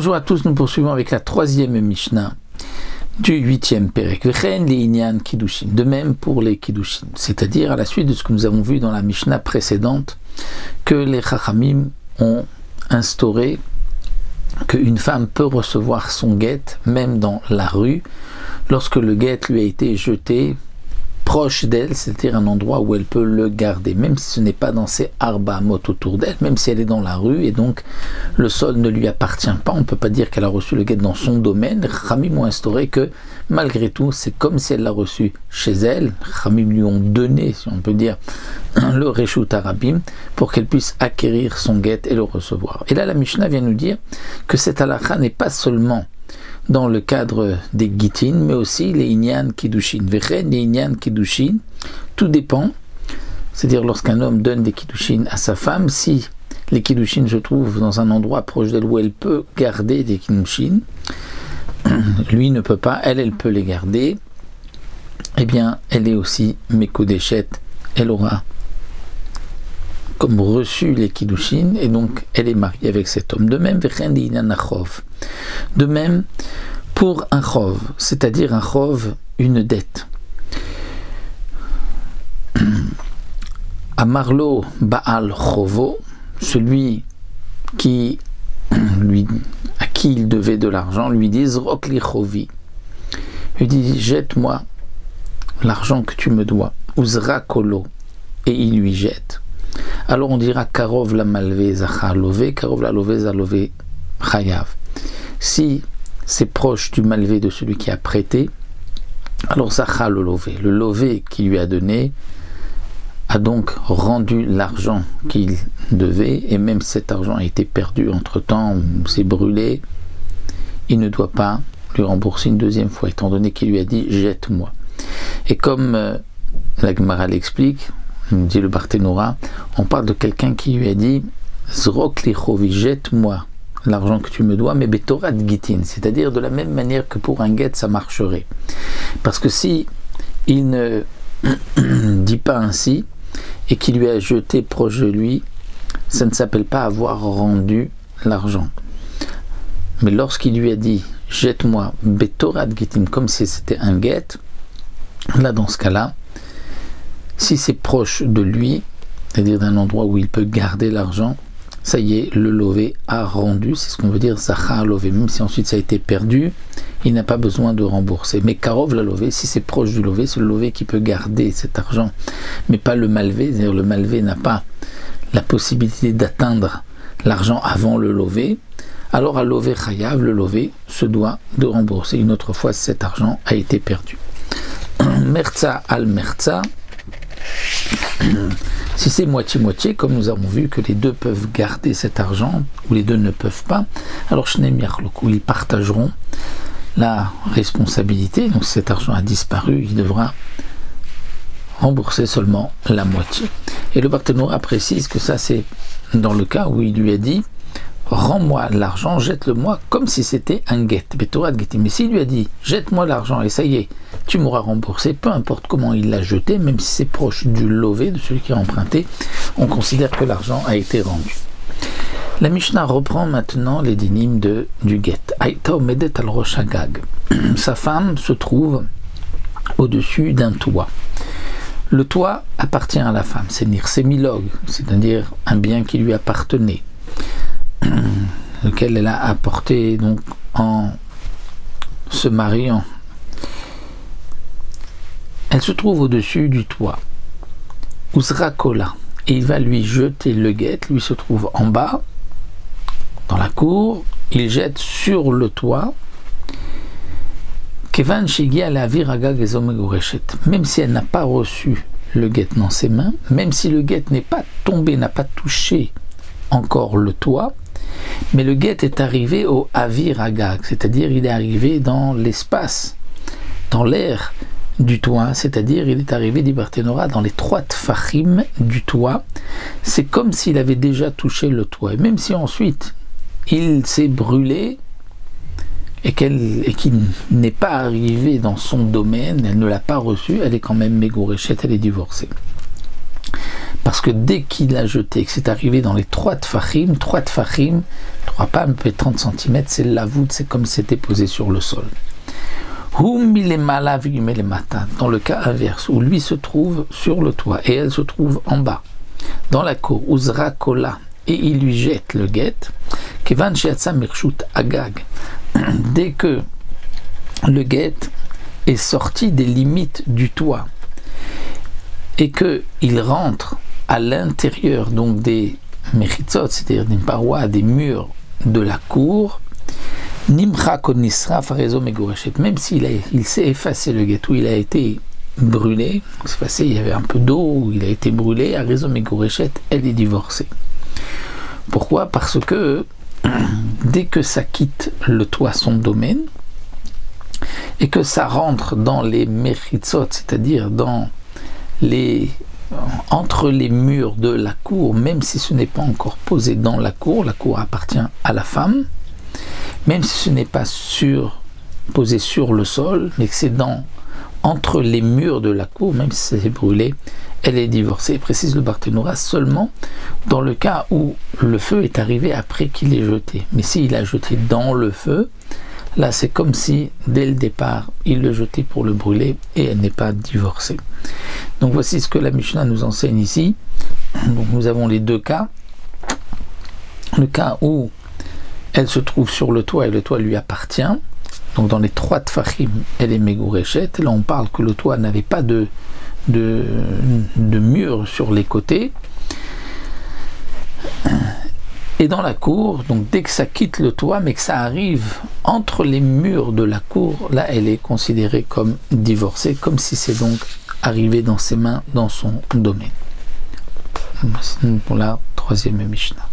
Bonjour à tous, nous poursuivons avec la troisième Mishnah du 8e Perek. De même pour les Kiddushin, c'est-à-dire à la suite de ce que nous avons vu dans la Mishnah précédente, que les Chachamim ont instauré qu'une femme peut recevoir son guet même dans la rue lorsque le guet lui a été jeté proche d'elle, c'est-à-dire un endroit où elle peut le garder, même si ce n'est pas dans ses arba mot autour d'elle, même si elle est dans la rue et donc le sol ne lui appartient pas, on ne peut pas dire qu'elle a reçu le guet dans son domaine. Les Chachamim ont instauré que malgré tout, c'est comme si elle l'a reçu chez elle. Les Chachamim lui ont donné, si on peut dire, le Reshut Harabim pour qu'elle puisse acquérir son guet et le recevoir. Et là, la Mishnah vient nous dire que cette halakha n'est pas seulement dans le cadre des Gittin, mais aussi les Inyan Kiddushin. Vechen, les Inyan Kiddushin, tout dépend, c'est-à-dire lorsqu'un homme donne des Kiddushin à sa femme, si les Kiddushin se trouvent dans un endroit proche d'elle où elle peut garder des Kiddushin, lui ne peut pas, elle peut les garder, eh bien elle est aussi Mekodeshet, elle aura comme reçu les Kiddushin, et donc elle est mariée avec cet homme. De même, de même pour un chov, c'est-à-dire un chov, une dette. Amarlo Baal Chovo, celui à qui il devait de l'argent, lui dit Zrokli Chovi, lui dit jette-moi l'argent que tu me dois, Uzra Kolo, et il lui jette. Alors on dira Karov la malvé zacha lové, Karov la lové zalové chayav. Si c'est proche du malvé de celui qui a prêté, alors zacha le lové qui lui a donné a donc rendu l'argent qu'il devait, et même si cet argent a été perdu entre temps, c'est brûlé, il ne doit pas lui rembourser une deuxième fois, étant donné qu'il lui a dit jette-moi. Et comme la Gemara l'explique, dit le Barthénora, on parle de quelqu'un qui lui a dit Zrok lichovi, jette-moi l'argent que tu me dois, mais betorat gitin, c'est-à-dire de la même manière que pour un guet ça marcherait. Parce que si il ne dit pas ainsi et qu'il lui a jeté proche de lui, ça ne s'appelle pas avoir rendu l'argent. Mais lorsqu'il lui a dit jette-moi betorat gitin, comme si c'était un guet, là dans ce cas-là, si c'est proche de lui, c'est-à-dire d'un endroit où il peut garder l'argent, ça y est, le lové a rendu, c'est ce qu'on veut dire zacha lové, même si ensuite ça a été perdu, il n'a pas besoin de rembourser. Mais karov la lové, si c'est proche du lové, c'est le lové qui peut garder cet argent, mais pas le malvé, c'est-à-dire le malvé n'a pas la possibilité d'atteindre l'argent avant le lové, alors à lové chayav, le lové se doit de rembourser une autre fois si cet argent a été perdu. Merza al merza, si c'est moitié-moitié, comme nous avons vu que les deux peuvent garder cet argent, ou les deux ne peuvent pas, alors Shneim Yachloku, ils partageront la responsabilité. Donc si cet argent a disparu, il devra rembourser seulement la moitié. Et le Barthénora précise que ça c'est dans le cas où il lui a dit rends-moi l'argent, jette-le-moi comme si c'était un guet, betorat guetim. Mais s'il lui a dit jette-moi l'argent et ça y est, tu m'auras remboursé, peu importe comment il l'a jeté, même si c'est proche du lové, de celui qui a emprunté, on considère que l'argent a été rendu. La Mishnah reprend maintenant les dynimes du guet. Aïta omedet al rosh hagag. Sa femme se trouve au-dessus d'un toit. Le toit appartient à la femme, c'est nirsemilog, c'est-à-dire un bien qui lui appartenait, lequel elle a apporté donc en se mariant. Elle se trouve au-dessus du toit. Uzra kola, et il va lui jeter le guet, lui se trouve en bas, dans la cour, il jette sur le toit. Kevan shigia la viraga gezomegoreshet, même si elle n'a pas reçu le guet dans ses mains, même si le guet n'est pas tombé, n'a pas touché encore le toit, mais le guet est arrivé au Avir Agag, c'est-à-dire il est arrivé dans l'espace, dans l'air du toit, c'est-à-dire il est arrivé, dit Barthénora, dans les 3 tfachim du toit. C'est comme s'il avait déjà touché le toit. Et même si ensuite il s'est brûlé et qu'il n'est pas arrivé dans son domaine, elle ne l'a pas reçu, elle est quand même mégoréchette, elle est divorcée. Parce que dès qu'il a jeté, que c'est arrivé dans les 3 tfachim, 3 3 palmes fait 30 cm, c'est la voûte, c'est comme si c'était posé sur le sol. Dans le cas inverse, où lui se trouve sur le toit et elle se trouve en bas, dans la cour, Uzra Kola, et il lui jette le guet, Kevan Sheatsa Mershut Agag, dès que le guet est sorti des limites du toit et qu'il rentre à l'intérieur donc des mechitzot, c'est-à-dire des parois, des murs de la cour, Nimcha Konisra Farezo Megoreshet, même il s'est effacé le guet, où il a été brûlé, effacé, il y avait un peu d'eau, il a été brûlé, Arezo Megoreshet, elle est divorcée. Pourquoi? Parce que dès que ça quitte le toit, son domaine, et que ça rentre dans les mechitzot, c'est-à-dire entre les murs de la cour, même si ce n'est pas encore posé dans la cour appartient à la femme, même si ce n'est pas posé sur le sol, mais que c'est entre les murs de la cour, même si c'est brûlé, elle est divorcée. Précise le Barthénora, seulement dans le cas où le feu est arrivé après qu'il ait jeté. Mais s'il a jeté dans le feu, là c'est comme si dès le départ il le jetait pour le brûler et elle n'est pas divorcée. Donc voici ce que la Mishnah nous enseigne ici. Donc nous avons les deux cas. Le cas où elle se trouve sur le toit et le toit lui appartient. Donc dans les 3 tfachim, elle est Megoreshet. Là on parle que le toit n'avait pas de mur sur les côtés. Et dans la cour, donc dès que ça quitte le toit, mais que ça arrive entre les murs de la cour, là elle est considérée comme divorcée, comme si c'est donc arrivé dans ses mains, dans son domaine. Pour la 3e Mishnah.